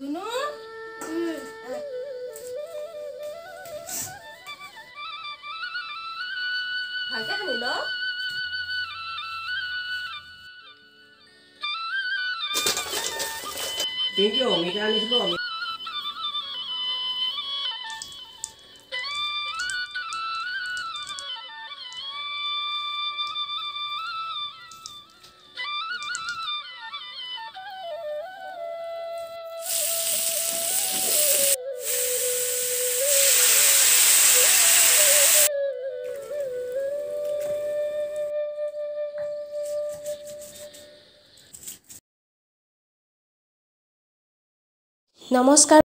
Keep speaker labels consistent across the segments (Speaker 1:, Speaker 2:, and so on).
Speaker 1: ধুনু ভালকে খানি ল
Speaker 2: পিঙ্কি অমিতা আনিছিলো
Speaker 1: নমস্কাৰ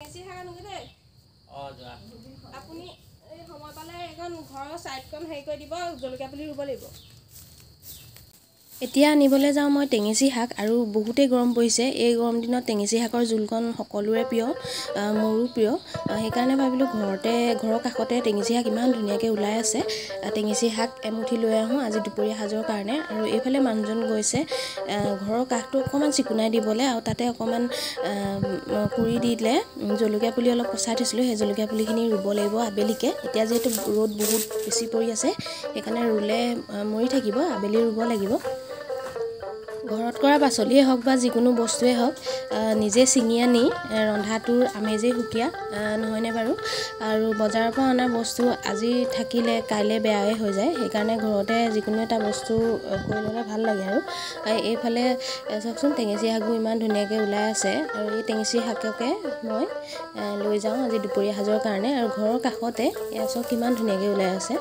Speaker 1: বেছি হাগা নুগে দে
Speaker 2: যা
Speaker 1: আপুনি এই সময় পালে এখন ঘৰৰ সাইডখন হেৰি কৰি দিব জলকীয়া পুলি ৰুব লাগিব
Speaker 3: এতিয়া আনিবলৈ যাওঁ মই টেঙেচি শাক আৰু বহুতেই গৰম পৰিছে। এই গৰম দিনত টেঙেচি শাকৰ জোলকণ সকলোৰে প্ৰিয়, মোৰো প্ৰিয়। সেইকাৰণে ভাবিলোঁ ঘৰৰ কাষতে টেঙেচি শাক ইমান ধুনীয়াকৈ ওলাই আছে, টেঙেচি শাক এমুঠি লৈ আহোঁ আজি দুপৰীয়া সাজৰ কাৰণে। আৰু এইফালে মানুহজন গৈছে ঘৰৰ কাষটো অকণমান চিকুণাই দিবলৈ, আৰু তাতে অকণমান কুৰি দিলে জলকীয়া পুলি অলপ পচাই থৈছিলোঁ, সেই জলকীয়া পুলিখিনি ৰুব লাগিব আবেলিকৈ। এতিয়া যিহেতু ৰ'দ বহুত বেছি পৰি আছে, সেইকাৰণে ৰুলে মৰি থাকিব, আবেলি ৰুব লাগিব। ঘৰত কৰা পাচলিয়ে হওক বা যিকোনো বস্তুৱেই হওক, নিজে ছিঙি আনি ৰন্ধাটোৰ আমেজেই সুকীয়া, নহয়নে বাৰু? আৰু বজাৰৰ পৰা অনা বস্তু আজি থাকিলে কাইলৈ বেয়াই হৈ যায়, সেইকাৰণে ঘৰতে যিকোনো এটা বস্তু কৰি ল'লে ভাল লাগে। আৰু এইফালে চাওকচোন টেঙেচি শাকবোৰ ইমান ধুনীয়াকৈ ওলাই আছে, আৰু এই টেঙেচি শাককে মই লৈ যাওঁ আজি দুপৰীয়া সাজৰ কাৰণে। আৰু ঘৰৰ কাষতে এয়া চাওক কিমান ধুনীয়াকৈ ওলাই আছে।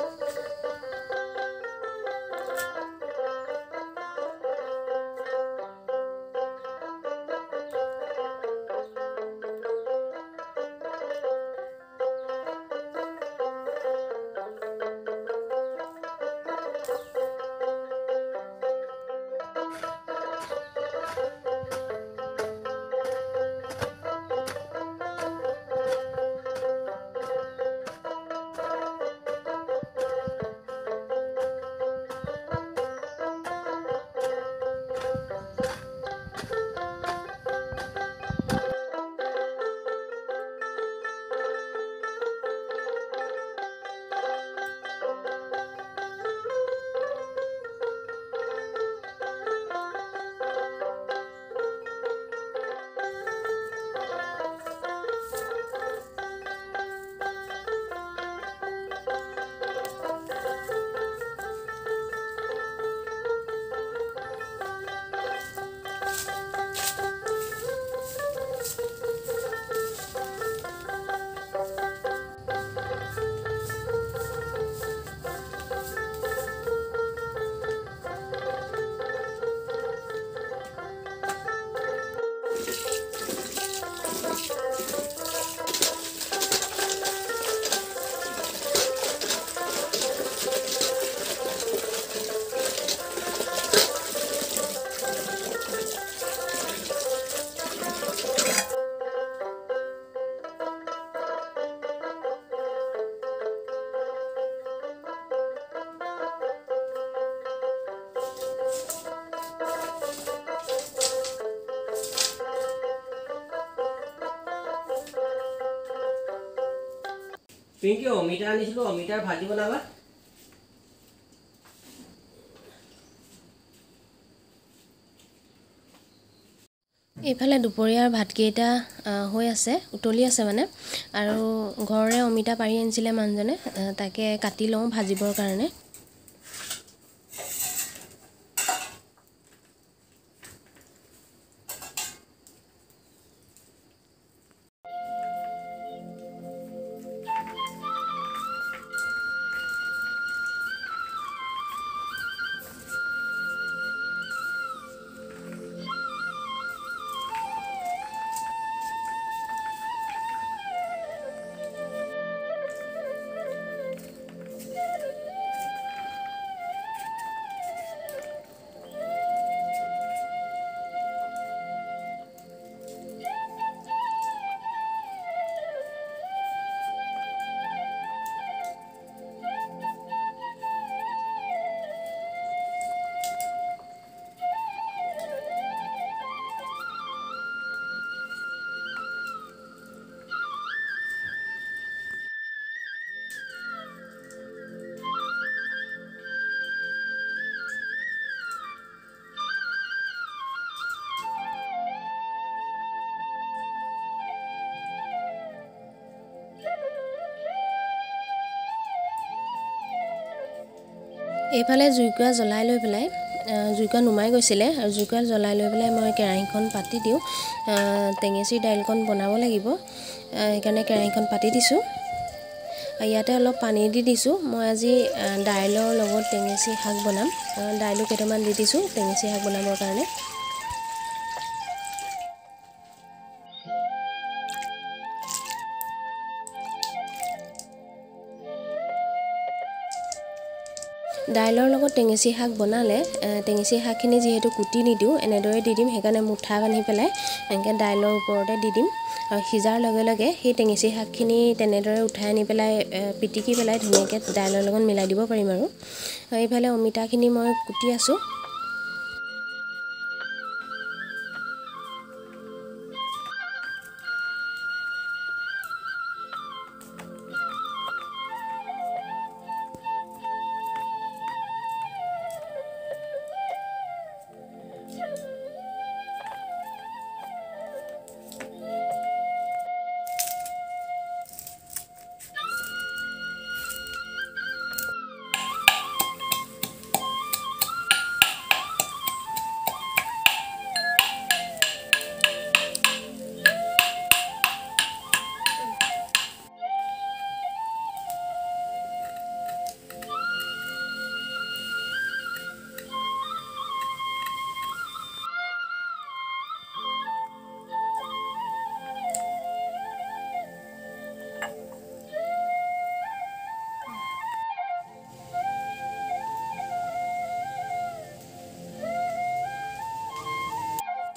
Speaker 2: পিংকি অমিতা আনিছিলোঁ, অমিতাৰ ভাজি বনাবা।
Speaker 3: এইফালে দুপৰীয়াৰ ভাতকেইটা হৈ আছে, উতলি আছে মানে। আৰু ঘৰৰে অমিতা পাৰি আনিছিলে মানুহজনে, তাকে কাটি লওঁ ভাজিবৰ কাৰণে। এইফালে জুইকুৰা জ্বলাই লৈ পেলাই জুইকুৰা নুমাই গৈছিলে, আৰু জুইকুৰা জ্বলাই লৈ পেলাই মই কেৰাহীখন পাতি দিওঁ। টেঙেচিৰ দাইলকণ বনাব লাগিব, সেইকাৰণে কেৰাহীখন পাতি দিছোঁ। ইয়াতে অলপ পানী দি দিছোঁ। মই আজি দাইলৰ লগত টেঙেচি শাক বনাম, দাইলো কেইটামান দি দিছোঁ টেঙেচি শাক বনাবৰ কাৰণে। দাইলৰ লগত টেঙেচি শাক বনালে টেঙেচি শাকখিনি যিহেতু কুটি নিদিওঁ এনেদৰে দি দিম সেইকাৰণে মুঠা বান্ধি পেলাই এনেকৈ দাইলৰ ওপৰতে দি দিম আৰু সিজাৰ লগে লগে সেই টেঙেচি শাকখিনি তেনেদৰে উঠাই আনি পেলাই পিটিকি পেলাই ধুনীয়াকৈ দাইলৰ লগত মিলাই দিব পাৰিম আৰু এইফালে অমিতাখিনি মই কুটি আছোঁ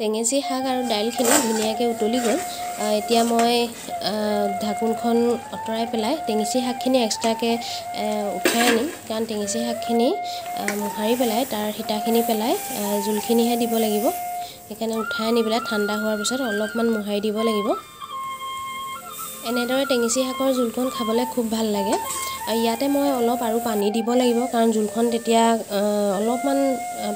Speaker 3: টেঙেচি শাক আৰু দাইলখিনি ধুনীয়াকৈ উতলি গ'ল এতিয়া মই ঢাকোনখন আঁতৰাই পেলাই টেঙেচি শাকখিনি এক্সট্ৰাকৈ উঠাই আনিম কাৰণ টেঙেচি শাকখিনি মোহাৰি পেলাই তাৰ হিতাখিনি পেলাই জোলখিনিহে দিব লাগিব সেইকাৰণে উঠাই আনি পেলাই ঠাণ্ডা হোৱাৰ পিছত অলপমান মোহাৰি দিব লাগিব এনেদৰে টেঙেচি শাকৰ জোলখন খাবলৈ খুব ভাল লাগে ইয়াতে মই অলপ আৰু পানী দিব লাগিব কাৰণ জোলখন তেতিয়া অলপমান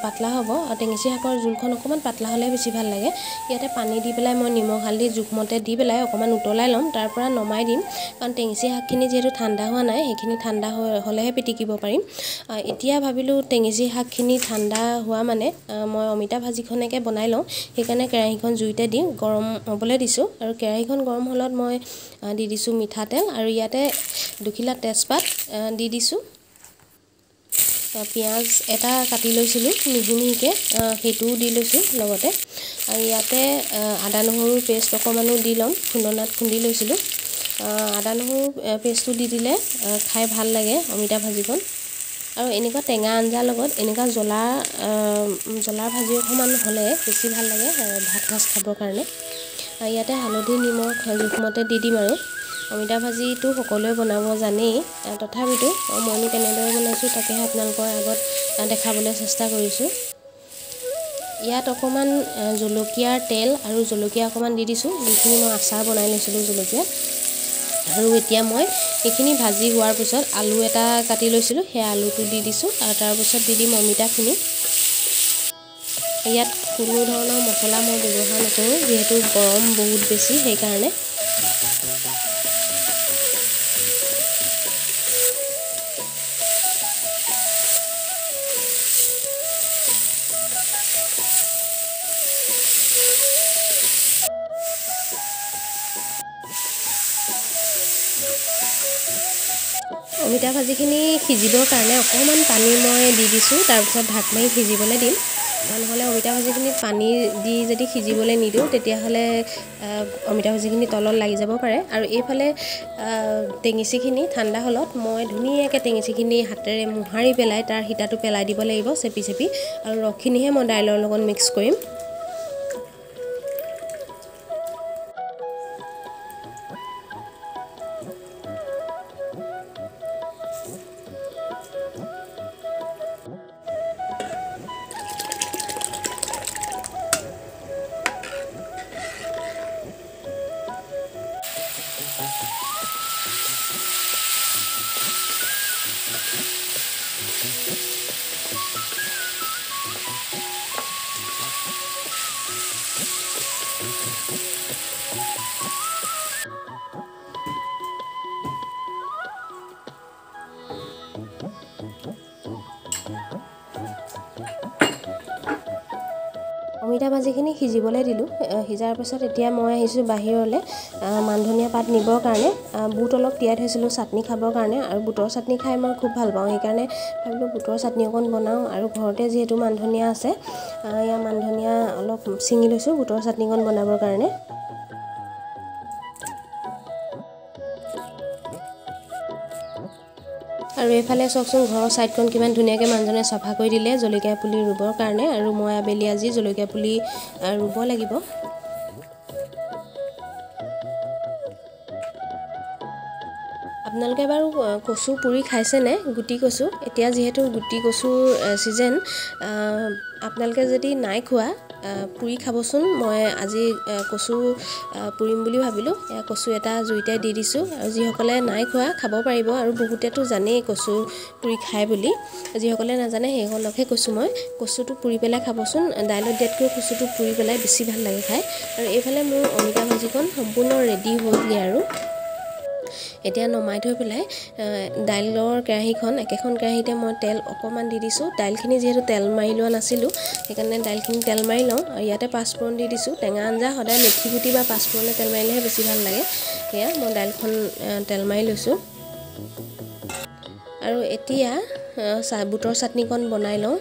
Speaker 3: পাতলা হ'ব আৰু টেঙেচি শাকৰ জোলখন অকণমান পাতলা হ'লে বেছি ভাল লাগে ইয়াতে পানী দি পেলাই মই নিমখ হালধি জোখমতে দি পেলাই অকণমান উতলাই ল'ম তাৰ পৰা নমাই দিম কাৰণ টেঙেচি শাকখিনি যিহেতু ঠাণ্ডা হোৱা নাই সেইখিনি ঠাণ্ডা হ'লেহে পিটিকিব পাৰিম এতিয়া ভাবিলোঁ টেঙেচি শাকখিনি ঠাণ্ডা হোৱা মানে মই অমিতা ভাজিখনকে বনাই লওঁ সেইকাৰণে কেৰাহীখন জুইতে দি গৰম হ'বলৈ দিছোঁ আৰু কেৰাহীখন গৰম হ'লত মই দি দিছোঁ মিঠাতেল আৰু ইয়াতে দুখিলা তেজপাত দি দিছোঁ পিঁয়াজ এটা কাটি লৈছিলোঁ মিহি মিহিকৈ সেইটোও দি লৈছোঁ লগতে আৰু ইয়াতে আদা নহৰু পেষ্ট অকণমানো দি ল'ম খুন্দনাত খুন্দি লৈছিলোঁ আদা নহৰু পেষ্টটো দি দিলে খাই ভাল লাগে অমিতা ভাজিখন আৰু এনেকুৱা টেঙা আঞ্জাৰ লগত এনেকুৱা জ্বলাৰ ভাজি অকণমান হ'লে বেছি ভাল লাগে ভাত সাজ খাবৰ কাৰণে ইয়াতে হালধি নিমখ জোখমতে দি দিম আৰু অমিতা ভাজিটো সকলোৱে বনাব জানেই তথাপিতো মইনো কেনেদৰে বনাইছোঁ তাকেহে আপোনালোকৰ আগত দেখাবলৈ চেষ্টা কৰিছোঁ ইয়াত অকণমান জলকীয়াৰ তেল আৰু জলকীয়া অকণমান দি দিছোঁ যিখিনি মই আচাৰ বনাই লৈছিলোঁ জলকীয়া আৰু এতিয়া মই এইখিনি ভাজি হোৱাৰ পিছত আলু এটা কাটি লৈছিলোঁ সেই আলুটো দি দিছোঁ আৰু তাৰপিছত দি দিম অমিতাখিনি ইয়াত কোনো ধৰণৰ মছলা মই ব্যৱহাৰ নকৰোঁ যিহেতু গৰম বহুত বেছি সেইকাৰণে অমিতা ভাজিখিনি সিজিবৰ কাৰণে অকণমান পানী মই দি দিছোঁ তাৰপিছত ঢাক মাৰি সিজিবলৈ দিম নহ'লে অমিতা ভাজিখিনিত পানী দি যদি সিজিবলৈ নিদিওঁ তেতিয়াহ'লে অমিতা ভাজিখিনি তলত লাগি যাব পাৰে আৰু এইফালে টেঙেচিখিনি ঠাণ্ডা হ'লত মই ধুনীয়াকৈ টেঙেচিখিনি হাতেৰে মোহাৰি পেলাই তাৰ হিতাটো পেলাই দিব লাগিব চেপি চেপি আৰু ৰসখিনিহে মই দাইলৰ লগত মিক্স কৰিম অমিতা ভাজিখিনি সিজিবলৈ দিলোঁ সিজাৰ পাছত এতিয়া মই আহিছোঁ বাহিৰলৈ মানধনিয়া পাত নিবৰ কাৰণে বুট অলপ তিয়াই থৈছিলোঁ চাটনি খাবৰ কাৰণে আৰু বুটৰ চাটনি খাই মই খুব ভাল পাওঁ সেইকাৰণে ভাবিলোঁ বুটৰ চাটনি অকণ বনাওঁ আৰু ঘৰতে যিহেতু মানধনিয়া আছে এয়া মানধনিয়া অলপ ছিঙি লৈছোঁ বুটৰ চাটনিকণ বনাবৰ কাৰণে আৰু এইফালে চাওকচোন ঘৰৰ ছাইডখন কিমান ধুনীয়াকৈ মানুহজনে চাফা কৰি দিলে জলকীয়া পুলি ৰুবৰ কাৰণে। আৰু মই আবেলি আজি জলকীয়া পুলি ৰুব লাগিব। আপোনালোকে বাৰু কচু পুৰি খাইছেনে? গুটি কচু এতিয়া যিহেতু গুটি কচুৰ ছিজন, আপোনালোকে যদি নাই খোৱা পুৰি খাবচোন। মই আজি কচু পুৰিম বুলি ভাবিলোঁ। কচু এটা জুইতে দি দিছোঁ, আৰু যিসকলে নাই খোৱা খাব পাৰিব। আৰু বহুতেতো জানেই কচু পুৰি খায় বুলি, যিসকলে নাজানে সেইসকলকহে কৈছোঁ মই। কচুটো পুৰি পেলাই খাবচোন, দাইলত দিয়াতকৈ কচুটো পুৰি পেলাই বেছি ভাল লাগে খায়। আৰু এইফালে মোৰ অমিতা ভাজিখন সম্পূৰ্ণ ৰেডি হ'লগৈ। আৰু এতিয়া নমাই থৈ পেলাই দাইলৰ কেৰাহীখন একেখন কেৰাহীতে মই তেল অকণমান দি দিছোঁ। দাইলখিনি যিহেতু তেল মাৰি লোৱা নাছিলোঁ, সেইকাৰণে দাইলখিনি তেল মাৰি লওঁ। আৰু ইয়াতে পাঁচফোৰণ দি দিছোঁ। টেঙা আঞ্জা সদায় মেথি গুটি বা পাঁচফোৰণে তেল মাৰিলেহে বেছি ভাল লাগে। সেয়া মই দাইলখন তেল মাৰি লৈছোঁ। আৰু এতিয়া বুটৰ চাটনিকণ বনাই লওঁ।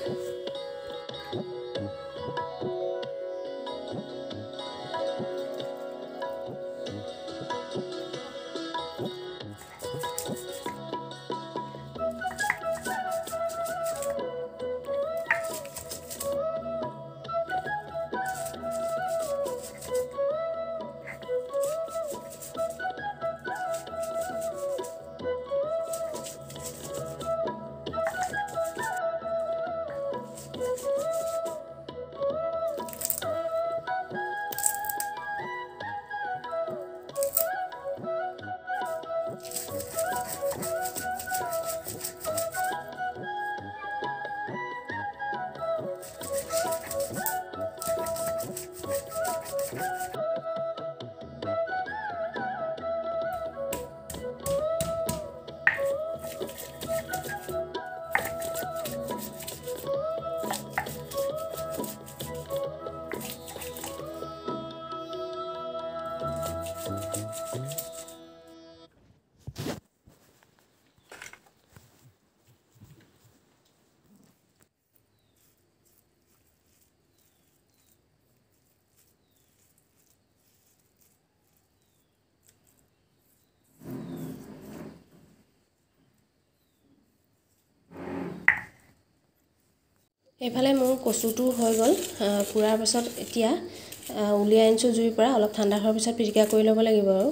Speaker 3: এইফালে মোৰ কচুটো হৈ গ'ল পুৰাৰ পাছত এতিয়া উলিয়াই আনিছোঁ জুইৰ পৰা। অলপ ঠাণ্ডা হোৱাৰ পিছত পিটিকা কৰি ল'ব লাগিব। আৰু